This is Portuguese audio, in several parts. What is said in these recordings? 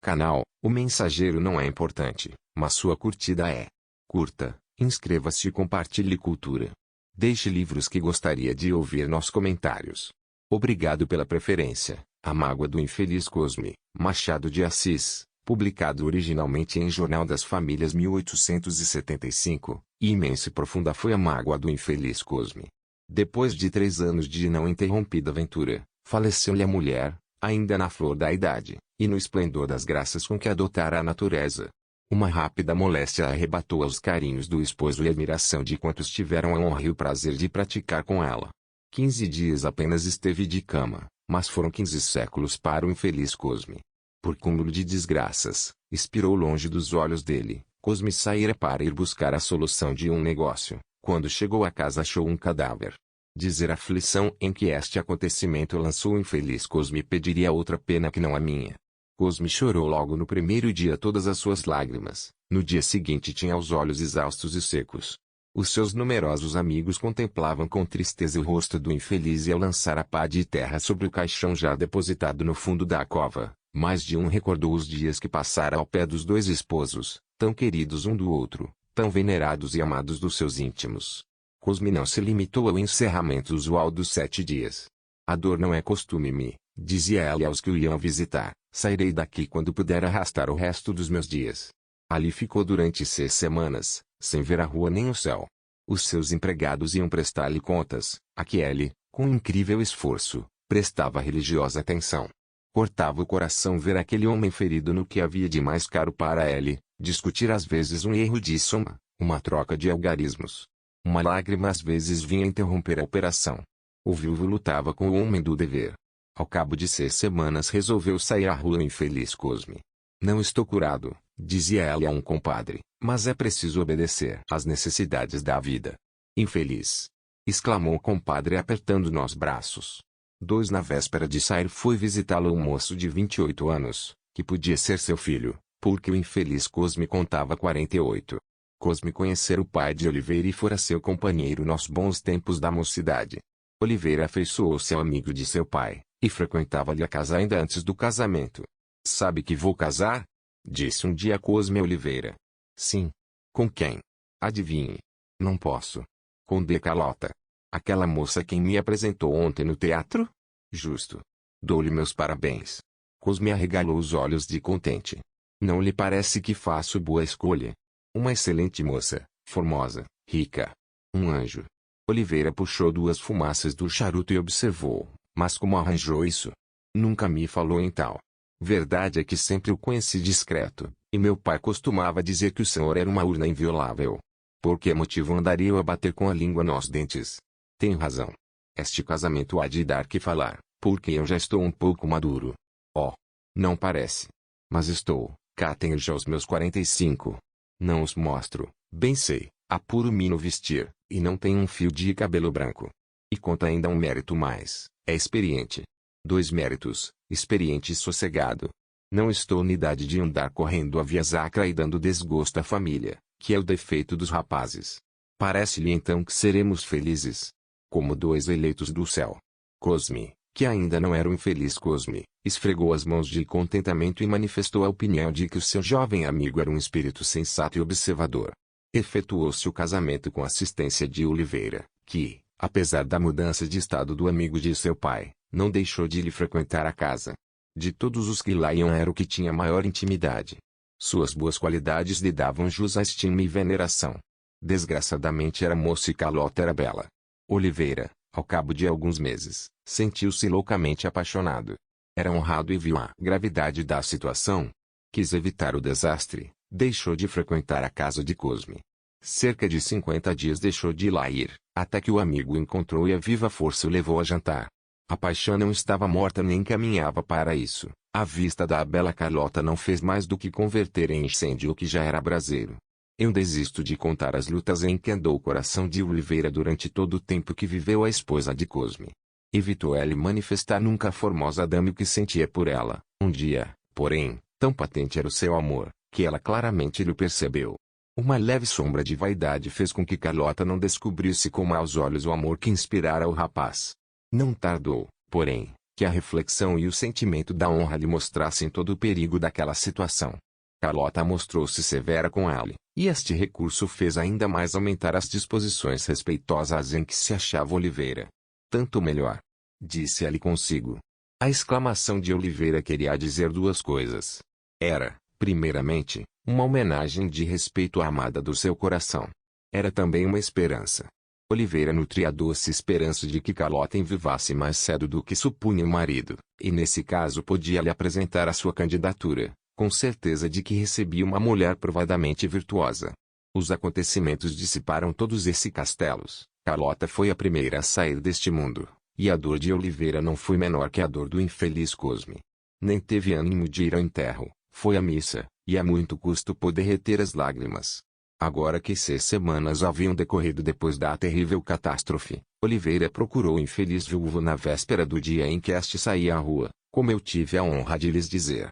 canal. O mensageiro não é importante, mas sua curtida é. Curta, inscreva-se e compartilhe cultura. Deixe livros que gostaria de ouvir nos comentários. Obrigado pela preferência. A Mágoa do Infeliz Cosme, Machado de Assis, publicado originalmente em Jornal das Famílias 1875, imensa e profunda foi a mágoa do infeliz Cosme. Depois de 3 anos de não interrompida aventura, faleceu-lhe a mulher, ainda na flor da idade, e no esplendor das graças com que adotara a natureza. Uma rápida moléstia arrebatou aos carinhos do esposo e a admiração de quantos tiveram a honra e o prazer de praticar com ela. 15 dias apenas esteve de cama, mas foram 15 séculos para o infeliz Cosme. Por cúmulo de desgraças, expirou longe dos olhos dele. Cosme saíra para ir buscar a solução de um negócio. Quando chegou a casa achou um cadáver. Dizer a aflição em que este acontecimento lançou o infeliz Cosme pediria outra pena que não a minha. Cosme chorou logo no primeiro dia todas as suas lágrimas. No dia seguinte tinha os olhos exaustos e secos. Os seus numerosos amigos contemplavam com tristeza o rosto do infeliz e ao lançar a pá de terra sobre o caixão já depositado no fundo da cova, mais de um recordou os dias que passara ao pé dos 2 esposos, tão queridos um do outro, tão venerados e amados dos seus íntimos. Cosme não se limitou ao encerramento usual dos 7 dias. A dor não é costume-me, dizia ela aos que o iam visitar, sairei daqui quando puder arrastar o resto dos meus dias. Ali ficou durante 6 semanas, sem ver a rua nem o céu. Os seus empregados iam prestar-lhe contas, a que ele, com incrível esforço, prestava religiosa atenção. Cortava o coração ver aquele homem ferido no que havia de mais caro para ele, discutir às vezes um erro de soma, uma troca de algarismos. Uma lágrima às vezes vinha interromper a operação. O viúvo lutava com o homem do dever. Ao cabo de 6 semanas resolveu sair à rua o infeliz Cosme. Não estou curado, dizia ela a um compadre, mas é preciso obedecer às necessidades da vida. Infeliz! Exclamou o compadre apertando nos braços. 2 Na véspera de sair foi visitá-lo um moço de 28 anos, que podia ser seu filho, porque o infeliz Cosme contava 48. Cosme conhecera o pai de Oliveira e fora seu companheiro nos bons tempos da mocidade. Oliveira afeiçoou-se ao amigo de seu pai, e frequentava-lhe a casa ainda antes do casamento. Sabe que vou casar? Disse um dia Cosme a Oliveira. Sim. Com quem? Adivinhe. Não posso. Com D. Carlota. Aquela moça quem me apresentou ontem no teatro? Justo. Dou-lhe meus parabéns. Cosme arregalou os olhos de contente. Não lhe parece que faço boa escolha? Uma excelente moça, formosa, rica. Um anjo. Oliveira puxou 2 fumaças do charuto e observou, mas como arranjou isso? Nunca me falou em tal. Verdade é que sempre o conheci discreto, e meu pai costumava dizer que o senhor era uma urna inviolável. Por que motivo andaria eu a bater com a língua nos dentes? Tem razão. Este casamento há de dar que falar, porque eu já estou um pouco maduro. Oh, não parece. Mas estou, cá tenho já os meus 45. Não os mostro, bem sei, apuro-me no vestir, e não tenho um fio de cabelo branco. E conta ainda um mérito mais, é experiente. 2 méritos, experiente e sossegado. Não estou na idade de andar correndo a via sacra e dando desgosto à família, que é o defeito dos rapazes. Parece-lhe então que seremos felizes? Como 2 eleitos do céu. Cosme, que ainda não era o infeliz Cosme, esfregou as mãos de contentamento e manifestou a opinião de que o seu jovem amigo era um espírito sensato e observador. Efetuou-se o casamento com assistência de Oliveira, que, apesar da mudança de estado do amigo de seu pai, não deixou de lhe frequentar a casa. De todos os que lá iam era o que tinha maior intimidade. Suas boas qualidades lhe davam jus à estima e veneração. Desgraçadamente era moça e Carlota era bela. Oliveira, ao cabo de alguns meses, sentiu-se loucamente apaixonado. Era honrado e viu a gravidade da situação. Quis evitar o desastre, deixou de frequentar a casa de Cosme. Cerca de 50 dias deixou de lá ir, até que o amigo o encontrou e a viva força o levou a jantar. A paixão não estava morta nem caminhava para isso. A vista da bela Carlota não fez mais do que converter em incêndio o que já era braseiro. Eu desisto de contar as lutas em que andou o coração de Oliveira durante todo o tempo que viveu a esposa de Cosme. Evitou ele manifestar nunca a formosa dama o que sentia por ela. Um dia, porém, tão patente era o seu amor, que ela claramente lhe percebeu. Uma leve sombra de vaidade fez com que Carlota não descobrisse com maus olhos o amor que inspirara o rapaz. Não tardou, porém, Que a reflexão e o sentimento da honra lhe mostrassem todo o perigo daquela situação. Carlota mostrou-se severa com ela, e este recurso fez ainda mais aumentar as disposições respeitosas em que se achava Oliveira. Tanto melhor, disse ele consigo. A exclamação de Oliveira queria dizer duas coisas. Era, primeiramente, uma homenagem de respeito à amada do seu coração. Era também uma esperança. Oliveira nutria a doce esperança de que Carlota envivasse mais cedo do que supunha o marido, e nesse caso podia lhe apresentar a sua candidatura, com certeza de que recebia uma mulher provadamente virtuosa. Os acontecimentos dissiparam todos esses castelos. Carlota foi a primeira a sair deste mundo, e a dor de Oliveira não foi menor que a dor do infeliz Cosme. Nem teve ânimo de ir ao enterro, foi à missa, e a muito custo pôde reter as lágrimas. Agora que 6 semanas haviam decorrido depois da terrível catástrofe, Oliveira procurou o infeliz viúvo na véspera do dia em que este saía à rua, como eu tive a honra de lhes dizer.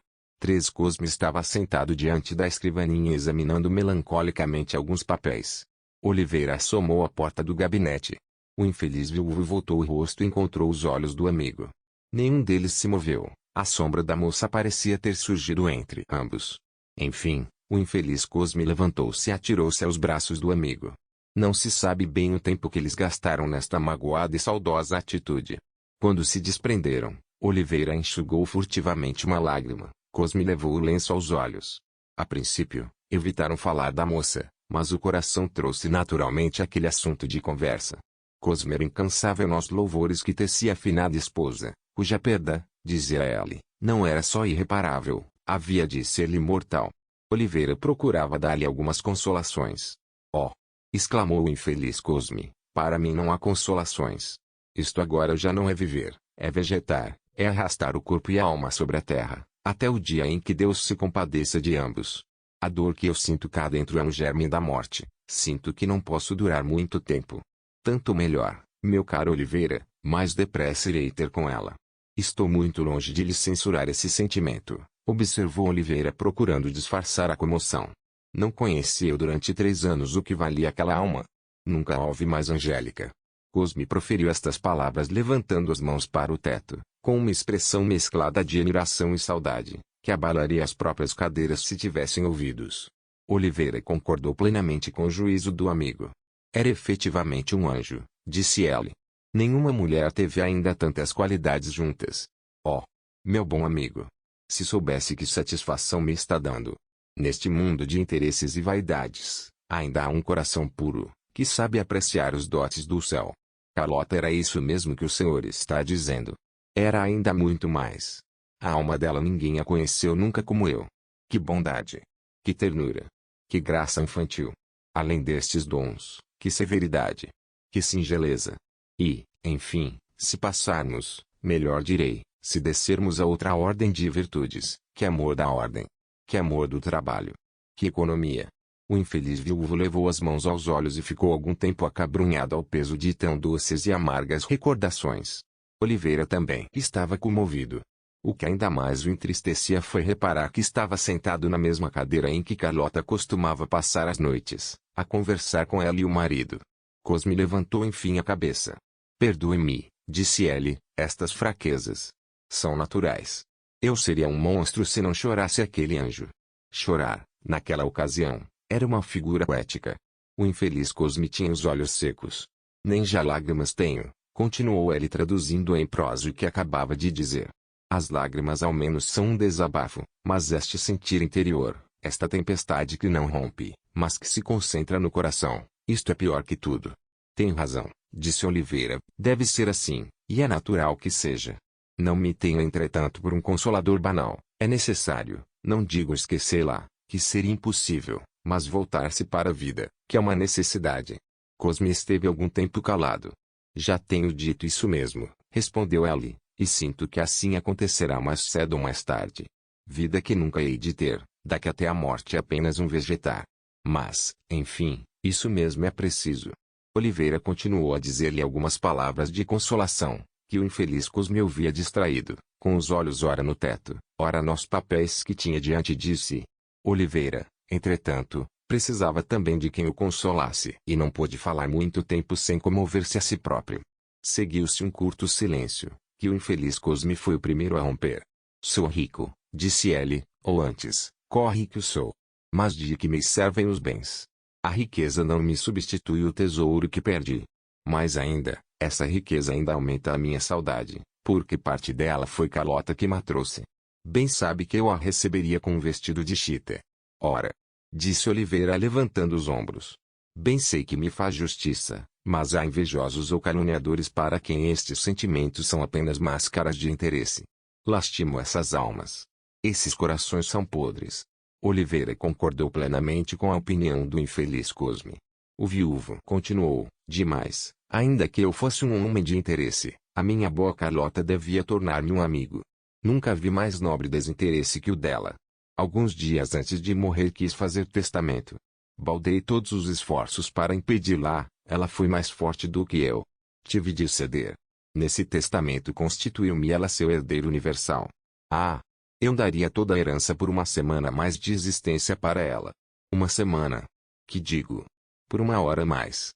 Cosme estava sentado diante da escrivaninha examinando melancolicamente alguns papéis. Oliveira assomou à porta do gabinete. O infeliz viúvo voltou o rosto e encontrou os olhos do amigo. Nenhum deles se moveu, a sombra da moça parecia ter surgido entre ambos. Enfim, o infeliz Cosme levantou-se e atirou-se aos braços do amigo. Não se sabe bem o tempo que eles gastaram nesta magoada e saudosa atitude. Quando se desprenderam, Oliveira enxugou furtivamente uma lágrima. Cosme levou o lenço aos olhos. A princípio, evitaram falar da moça, mas o coração trouxe naturalmente aquele assunto de conversa. Cosme era incansável nos louvores que tecia a finada esposa, cuja perda, dizia ela, não era só irreparável, havia de ser-lhe mortal. Oliveira procurava dar-lhe algumas consolações. Oh! Exclamou o infeliz Cosme, para mim não há consolações. Isto agora já não é viver, é vegetar, é arrastar o corpo e a alma sobre a terra, até o dia em que Deus se compadeça de ambos. A dor que eu sinto cá dentro é um germe da morte, sinto que não posso durar muito tempo. Tanto melhor, meu caro Oliveira, mais depressa irei ter com ela. Estou muito longe de lhe censurar esse sentimento, observou Oliveira procurando disfarçar a comoção. Não conheci eu durante 3 anos o que valia aquela alma. Nunca houve mais angélica. Cosme proferiu estas palavras levantando as mãos para o teto, com uma expressão mesclada de admiração e saudade, que abalaria as próprias cadeiras se tivessem ouvidos. Oliveira concordou plenamente com o juízo do amigo. Era efetivamente um anjo, disse ele. Nenhuma mulher teve ainda tantas qualidades juntas. Oh, meu bom amigo! Se soubesse que satisfação me está dando. Neste mundo de interesses e vaidades, ainda há um coração puro, que sabe apreciar os dotes do céu. Carlota era isso mesmo que o senhor está dizendo. Era ainda muito mais. A alma dela ninguém a conheceu nunca como eu. Que bondade! Que ternura! Que graça infantil! Além destes dons, que severidade! Que singeleza! E, enfim, se passarmos, melhor direi, se descermos a outra ordem de virtudes, que amor da ordem! Que amor do trabalho! Que economia! O infeliz viúvo levou as mãos aos olhos e ficou algum tempo acabrunhado ao peso de tão doces e amargas recordações. Oliveira também estava comovido. O que ainda mais o entristecia foi reparar que estava sentado na mesma cadeira em que Carlota costumava passar as noites, a conversar com ela e o marido. Cosme levantou enfim a cabeça. Perdoe-me, disse ele, estas fraquezas. São naturais. Eu seria um monstro se não chorasse aquele anjo. Chorar, naquela ocasião, era uma figura poética. O infeliz Cosme tinha os olhos secos. Nem já lágrimas tenho, continuou ele traduzindo em prosa o que acabava de dizer. As lágrimas ao menos são um desabafo, mas este sentir interior, esta tempestade que não rompe, mas que se concentra no coração, isto é pior que tudo. Tem razão, disse Oliveira, deve ser assim, e é natural que seja. Não me tenha entretanto por um consolador banal, é necessário, não digo esquecê-la, que seria impossível, mas voltar-se para a vida, que é uma necessidade. Cosme esteve algum tempo calado. Já tenho dito isso mesmo, respondeu ele, e sinto que assim acontecerá mais cedo ou mais tarde. Vida que nunca hei de ter, daqui até a morte é apenas um vegetar. Mas, enfim, isso mesmo é preciso. Oliveira continuou a dizer-lhe algumas palavras de consolação, que o infeliz Cosme ouvia distraído, com os olhos ora no teto, ora nos papéis que tinha diante de si. Oliveira, entretanto, precisava também de quem o consolasse e não pôde falar muito tempo sem comover-se a si próprio. Seguiu-se um curto silêncio, que o infeliz Cosme foi o primeiro a romper. Sou rico, disse ele, ou antes, corre que o sou. Mas de que me servem os bens? A riqueza não me substitui o tesouro que perdi. Mais ainda, essa riqueza ainda aumenta a minha saudade, porque parte dela foi Carlota que me trouxe. Bem sabe que eu a receberia com um vestido de chita. Ora, disse Oliveira levantando os ombros. Bem sei que me faz justiça, mas há invejosos ou caluniadores para quem estes sentimentos são apenas máscaras de interesse. Lastimo essas almas. Esses corações são podres. Oliveira concordou plenamente com a opinião do infeliz Cosme. O viúvo continuou, demais, ainda que eu fosse um homem de interesse, a minha boa Carlota devia tornar-me um amigo. Nunca vi mais nobre desinteresse que o dela. Alguns dias antes de morrer quis fazer testamento. Baldei todos os esforços para impedi-la, ela foi mais forte do que eu. Tive de ceder. Nesse testamento constituiu-me ela seu herdeiro universal. Ah! Eu daria toda a herança por uma semana mais de existência para ela. Uma semana. Que digo? Por uma hora mais.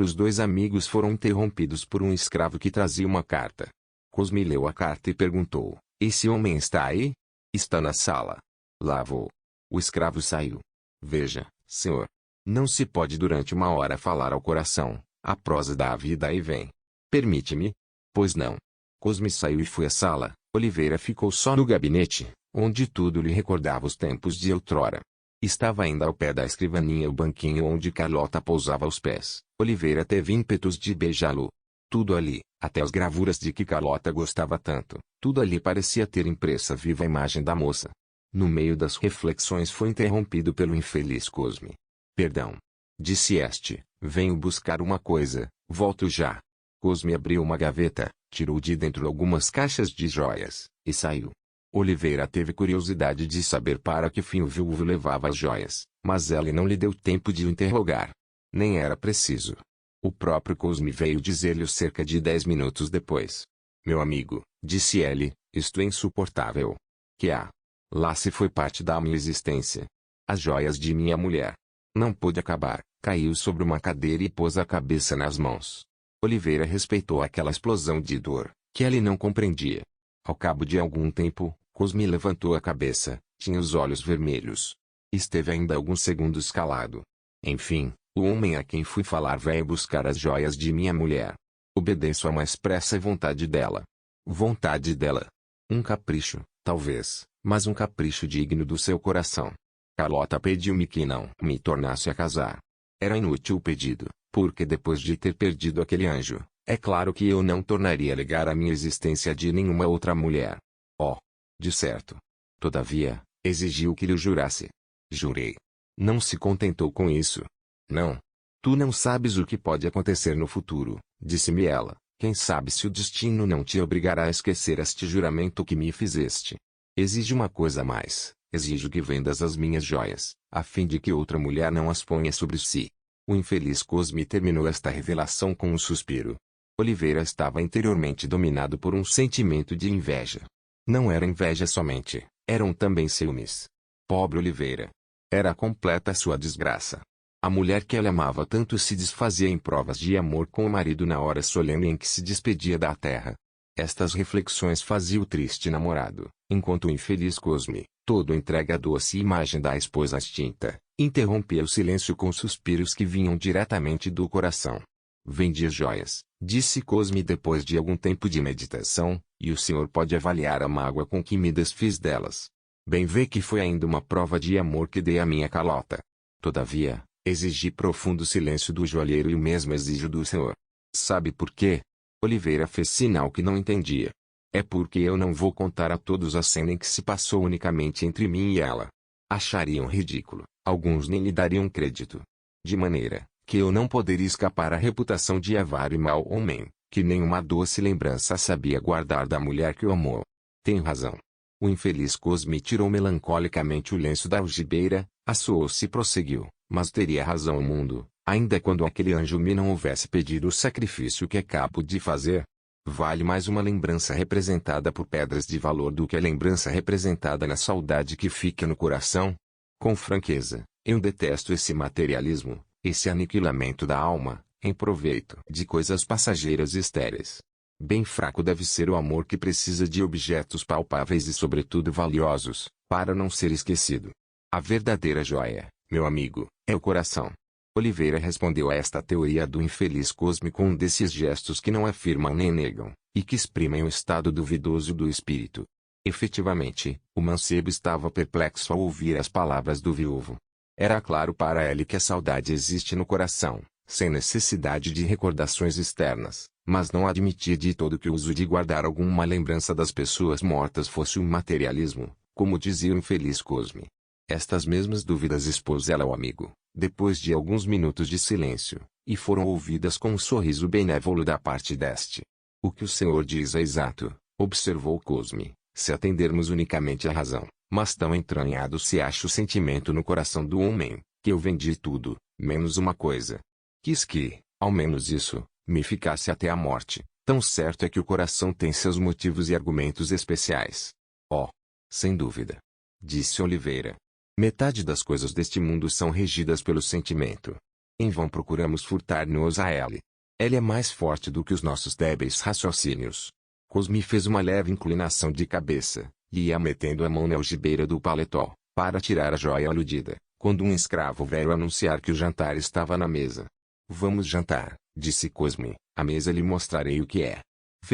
Os dois amigos foram interrompidos por um escravo que trazia uma carta. Cosme leu a carta e perguntou, esse homem está aí? Está na sala. Lá vou. O escravo saiu. Veja, senhor. Não se pode durante uma hora falar ao coração, a prosa dá a vida e vem. Permite-me? Pois não. Cosme saiu e foi à sala. Oliveira ficou só no gabinete, onde tudo lhe recordava os tempos de outrora. Estava ainda ao pé da escrivaninha o banquinho onde Carlota pousava os pés. Oliveira teve ímpetos de beijá-lo. Tudo ali, até as gravuras de que Carlota gostava tanto, tudo ali parecia ter impressa viva a imagem da moça. No meio das reflexões foi interrompido pelo infeliz Cosme. Perdão. Disse este, venho buscar uma coisa, volto já. Cosme abriu uma gaveta, tirou de dentro algumas caixas de joias, e saiu. Oliveira teve curiosidade de saber para que fim o viúvo levava as joias, mas ela não lhe deu tempo de o interrogar. Nem era preciso. O próprio Cosme veio dizer-lhe cerca de 10 minutos depois. Meu amigo, disse ele, isto é insuportável. Que há? Lá se foi parte da minha existência. As joias de minha mulher. Não pôde acabar, caiu sobre uma cadeira e pôs a cabeça nas mãos. Oliveira respeitou aquela explosão de dor, que ele não compreendia. Ao cabo de algum tempo, Cosme levantou a cabeça, tinha os olhos vermelhos. Esteve ainda alguns segundos calado. Enfim, o homem a quem fui falar veio buscar as joias de minha mulher. Obedeço a uma expressa vontade dela. Vontade dela. Um capricho, talvez, mas um capricho digno do seu coração. Carlota pediu-me que não me tornasse a casar. Era inútil o pedido, porque depois de ter perdido aquele anjo, é claro que eu não tornaria a ligar a minha existência de nenhuma outra mulher. Oh! De certo. Todavia, exigiu que lhe jurasse. Jurei. Não se contentou com isso. Não. Tu não sabes o que pode acontecer no futuro, disse-me ela. Quem sabe se o destino não te obrigará a esquecer este juramento que me fizeste. Exige uma coisa a mais. Exijo que vendas as minhas joias, a fim de que outra mulher não as ponha sobre si. O infeliz Cosme terminou esta revelação com um suspiro. Oliveira estava interiormente dominado por um sentimento de inveja. Não era inveja somente, eram também ciúmes. Pobre Oliveira. Era completa a sua desgraça. A mulher que ele amava tanto se desfazia em provas de amor com o marido na hora solene em que se despedia da terra. Estas reflexões fazia o triste namorado, enquanto o infeliz Cosme, todo entregue à doce imagem da esposa extinta, interrompia o silêncio com suspiros que vinham diretamente do coração. Vendi as joias, disse Cosme depois de algum tempo de meditação, e o senhor pode avaliar a mágoa com que me desfiz delas. Bem vê que foi ainda uma prova de amor que dei à minha Carlota. Todavia, exigi profundo silêncio do joalheiro e o mesmo exijo do senhor. Sabe por quê? Oliveira fez sinal que não entendia. É porque eu não vou contar a todos a cena em que se passou unicamente entre mim e ela. Achariam ridículo, alguns nem lhe dariam crédito. De maneira que eu não poderia escapar à reputação de avaro e mau homem, que nenhuma doce lembrança sabia guardar da mulher que o amou. Tem razão. O infeliz Cosme tirou melancolicamente o lenço da algibeira, assoou-se e prosseguiu, mas teria razão o mundo, ainda quando aquele anjo me não houvesse pedido o sacrifício que acabo de fazer. Vale mais uma lembrança representada por pedras de valor do que a lembrança representada na saudade que fica no coração. Com franqueza, eu detesto esse materialismo, esse aniquilamento da alma, em proveito de coisas passageiras e estéreis. Bem fraco deve ser o amor que precisa de objetos palpáveis e sobretudo valiosos, para não ser esquecido. A verdadeira joia, meu amigo, é o coração. Oliveira respondeu a esta teoria do infeliz Cosme com um desses gestos que não afirmam nem negam, e que exprimem o estado duvidoso do espírito. Efetivamente, o mancebo estava perplexo ao ouvir as palavras do viúvo. Era claro para ele que a saudade existe no coração, sem necessidade de recordações externas, mas não admitia de todo que o uso de guardar alguma lembrança das pessoas mortas fosse um materialismo, como dizia o infeliz Cosme. Estas mesmas dúvidas expôs ela ao amigo, depois de alguns minutos de silêncio, e foram ouvidas com um sorriso benévolo da parte deste. O que o senhor diz é exato, observou Cosme, se atendermos unicamente à razão, mas tão entranhado se acha o sentimento no coração do homem, que eu vendi tudo, menos uma coisa. Quis que, ao menos isso, me ficasse até a morte. Tão certo é que o coração tem seus motivos e argumentos especiais. Oh, sem dúvida, disse Oliveira. Metade das coisas deste mundo são regidas pelo sentimento. Em vão procuramos furtar-nos a ele. Ele é mais forte do que os nossos débeis raciocínios. Cosme fez uma leve inclinação de cabeça, e ia metendo a mão na algibeira do paletó, para tirar a joia aludida, quando um escravo veio anunciar que o jantar estava na mesa. Vamos jantar, disse Cosme, a mesa lhe mostrarei o que é.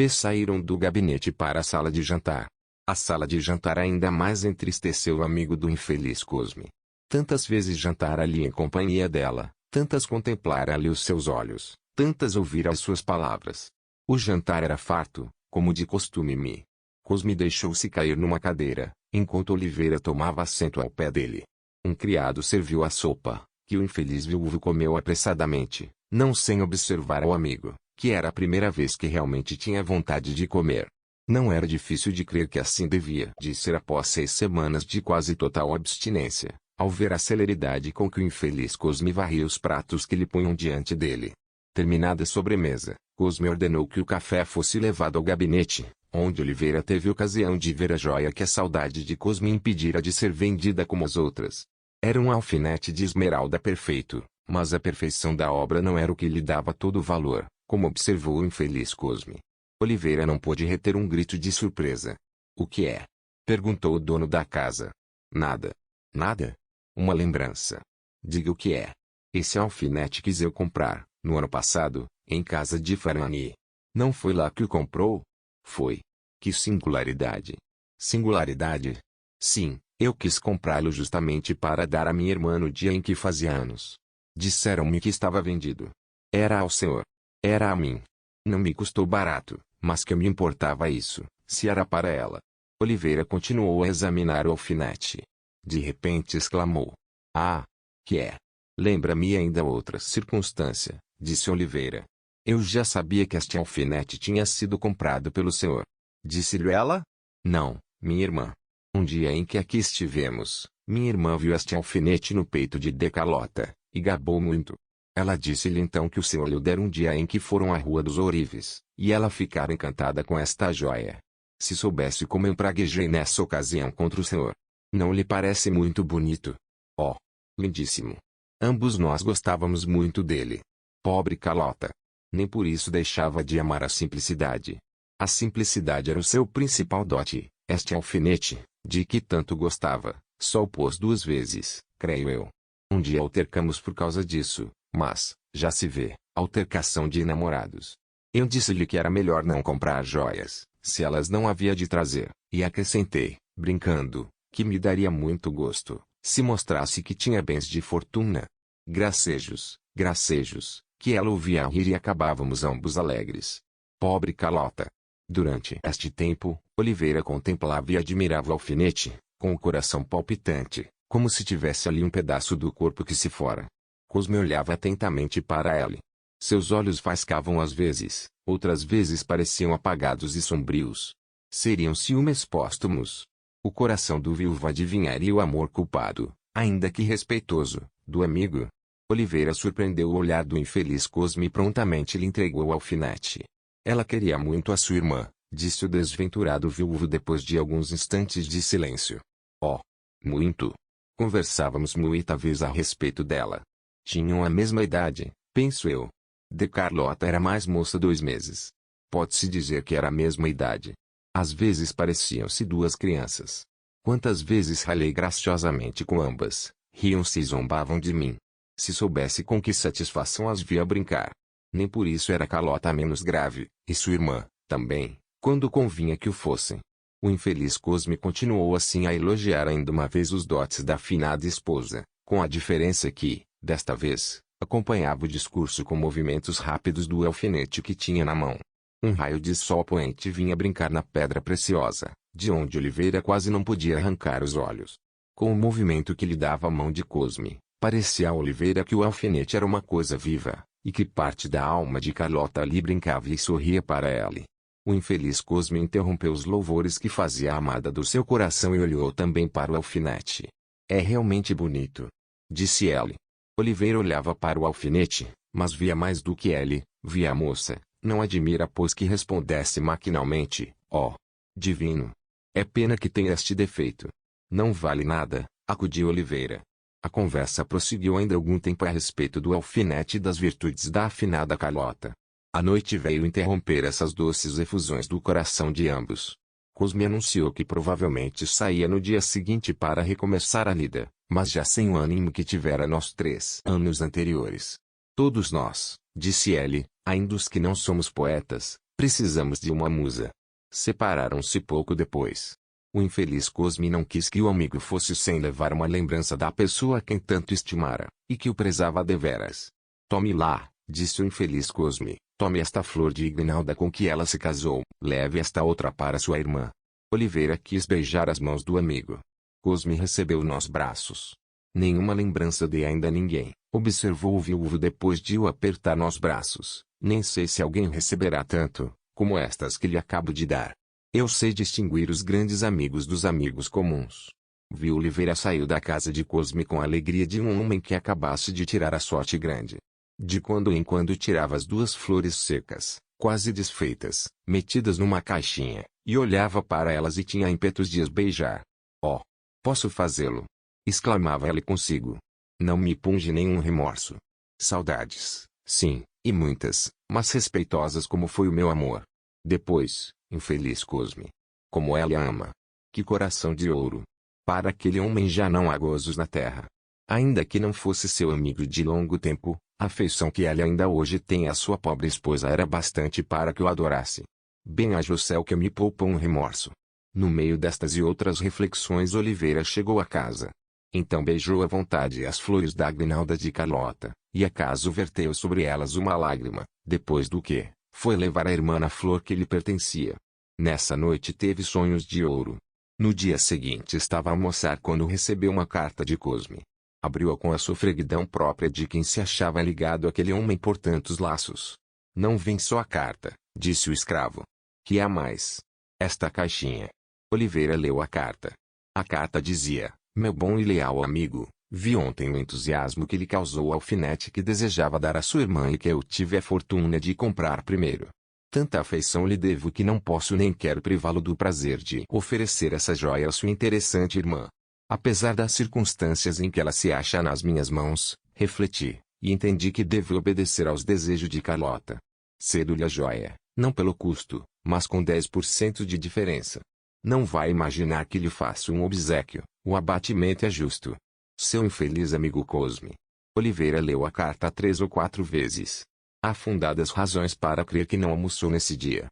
Saíram do gabinete para a sala de jantar. A sala de jantar ainda mais entristeceu o amigo do infeliz Cosme. Tantas vezes jantara ali em companhia dela, tantas contemplara ali os seus olhos, tantas ouvira as suas palavras. O jantar era farto, como de costume. Cosme deixou-se cair numa cadeira, enquanto Oliveira tomava assento ao pé dele. Um criado serviu a sopa, que o infeliz viúvo comeu apressadamente, não sem observar ao amigo, que era a primeira vez que realmente tinha vontade de comer. Não era difícil de crer que assim devia de ser após 6 semanas de quase total abstinência, ao ver a celeridade com que o infeliz Cosme varria os pratos que lhe punham diante dele. Terminada a sobremesa, Cosme ordenou que o café fosse levado ao gabinete, onde Oliveira teve ocasião de ver a joia que a saudade de Cosme impedira de ser vendida como as outras. Era um alfinete de esmeralda perfeito, mas a perfeição da obra não era o que lhe dava todo o valor, como observou o infeliz Cosme. Oliveira não pôde reter um grito de surpresa. O que é? Perguntou o dono da casa. Nada. Nada? Uma lembrança. Diga o que é. Esse alfinete quis eu comprar, no ano passado, em casa de Farani. Não foi lá que o comprou? Foi. Que singularidade. Singularidade? Sim, eu quis comprá-lo justamente para dar à minha irmã no dia em que fazia anos. Disseram-me que estava vendido. Era ao senhor. Era a mim. Não me custou barato, mas que me importava isso, se era para ela. Oliveira continuou a examinar o alfinete. De repente exclamou. Ah! Que é? Lembra-me ainda outra circunstância, disse Oliveira. Eu já sabia que este alfinete tinha sido comprado pelo senhor. Disse-lhe ela? Não, minha irmã. Um dia em que aqui estivemos, minha irmã viu este alfinete no peito de Decalota, e gabou muito. Ela disse-lhe então que o senhor lhe dera um dia em que foram à Rua dos Ourives, e ela ficara encantada com esta joia. Se soubesse como eu praguejei nessa ocasião contra o senhor. Não lhe parece muito bonito? Oh, lindíssimo. Ambos nós gostávamos muito dele. Pobre Calota. Nem por isso deixava de amar a simplicidade. A simplicidade era o seu principal dote. Este alfinete, de que tanto gostava, só o pôs 2 vezes, creio eu. Um dia altercamos por causa disso, mas, já se vê, altercação de namorados. Eu disse-lhe que era melhor não comprar joias, se elas não havia de trazer, e acrescentei, brincando, que me daria muito gosto, se mostrasse que tinha bens de fortuna. Gracejos, gracejos, que ela ouvia a rir e acabávamos ambos alegres. Pobre Calota. Durante este tempo, Oliveira contemplava e admirava o alfinete, com o coração palpitante, como se tivesse ali um pedaço do corpo que se fora. Cosme olhava atentamente para ela. Seus olhos faiscavam às vezes, outras vezes pareciam apagados e sombrios. Seriam ciúmes póstumos. O coração do viúvo adivinharia o amor culpado, ainda que respeitoso, do amigo. Oliveira surpreendeu o olhar do infeliz Cosme e prontamente lhe entregou o alfinete. Ela queria muito a sua irmã, disse o desventurado viúvo depois de alguns instantes de silêncio. Oh! Muito! Conversávamos muita vez a respeito dela. Tinham a mesma idade, penso eu. De Carlota era mais moça 2 meses. Pode-se dizer que era a mesma idade. Às vezes pareciam-se duas crianças. Quantas vezes ralhei graciosamente com ambas, riam-se e zombavam de mim. Se soubesse com que satisfação as via brincar. Nem por isso era Carlota menos grave, e sua irmã, também, quando convinha que o fossem. O infeliz Cosme continuou assim a elogiar ainda uma vez os dotes da afinada esposa, com a diferença que, desta vez, acompanhava o discurso com movimentos rápidos do alfinete que tinha na mão. Um raio de sol poente vinha brincar na pedra preciosa, de onde Oliveira quase não podia arrancar os olhos. Com o movimento que lhe dava a mão de Cosme, parecia a Oliveira que o alfinete era uma coisa viva, e que parte da alma de Carlota ali brincava e sorria para ela. O infeliz Cosme interrompeu os louvores que fazia a amada do seu coração e olhou também para o alfinete. É realmente bonito, disse ela. Oliveira olhava para o alfinete, mas via mais do que ela, via a moça. Não admira pois que respondesse maquinalmente, ó, divino. É pena que tenha este defeito. Não vale nada, acudiu Oliveira. A conversa prosseguiu ainda algum tempo a respeito do alfinete e das virtudes da afinada Carlota. A noite veio interromper essas doces efusões do coração de ambos. Cosme anunciou que provavelmente saía no dia seguinte para recomeçar a lida, mas já sem o ânimo que tivera nos 3 anos anteriores. Todos nós, disse ele, ainda os que não somos poetas, precisamos de uma musa. Separaram-se pouco depois. O infeliz Cosme não quis que o amigo fosse sem levar uma lembrança da pessoa a quem tanto estimara, e que o prezava deveras. Tome lá, disse o infeliz Cosme, tome esta flor de Ignalda com que ela se casou, leve esta outra para sua irmã. Oliveira quis beijar as mãos do amigo. Cosme recebeu nos braços. Nenhuma lembrança de ainda ninguém, observou o viúvo depois de o apertar nos braços. Nem sei se alguém receberá tanto, como estas que lhe acabo de dar. Eu sei distinguir os grandes amigos dos amigos comuns. Viu Oliveira saiu da casa de Cosme com a alegria de um homem que acabasse de tirar a sorte grande. De quando em quando tirava as 2 flores secas, quase desfeitas, metidas numa caixinha, e olhava para elas e tinha ímpetos de as beijar. Oh, posso fazê-lo! Exclamava ele consigo. Não me punge nenhum remorso. Saudades, sim, e muitas, mas respeitosas como foi o meu amor. Depois, infeliz Cosme. Como ela ama. Que coração de ouro. Para aquele homem já não há gozos na terra. Ainda que não fosse seu amigo de longo tempo, a afeição que ela ainda hoje tem à sua pobre esposa era bastante para que o adorasse. Bem haja o céu que me poupa um remorso. No meio destas e outras reflexões Oliveira chegou a casa. Então beijou à vontade as flores da Aguinalda de Carlota, e acaso verteu sobre elas uma lágrima, depois do que, foi levar a irmã na flor que lhe pertencia. Nessa noite teve sonhos de ouro. No dia seguinte estava a almoçar quando recebeu uma carta de Cosme. Abriu-a com a sofreguidão própria de quem se achava ligado àquele homem por tantos laços. Não vem só a carta, disse o escravo. Que há mais? Esta caixinha. Oliveira leu a carta. A carta dizia: meu bom e leal amigo, vi ontem o entusiasmo que lhe causou o alfinete que desejava dar à sua irmã e que eu tive a fortuna de comprar primeiro. Tanta afeição lhe devo que não posso nem quero privá-lo do prazer de oferecer essa joia à sua interessante irmã. Apesar das circunstâncias em que ela se acha nas minhas mãos, refleti, e entendi que devo obedecer aos desejos de Carlota. Cedo-lhe a joia, não pelo custo, mas com 10% de diferença. Não vai imaginar que lhe faço um obséquio, o abatimento é justo. Seu infeliz amigo Cosme. Oliveira leu a carta 3 ou 4 vezes. Há fundadas razões para crer que não almoçou nesse dia.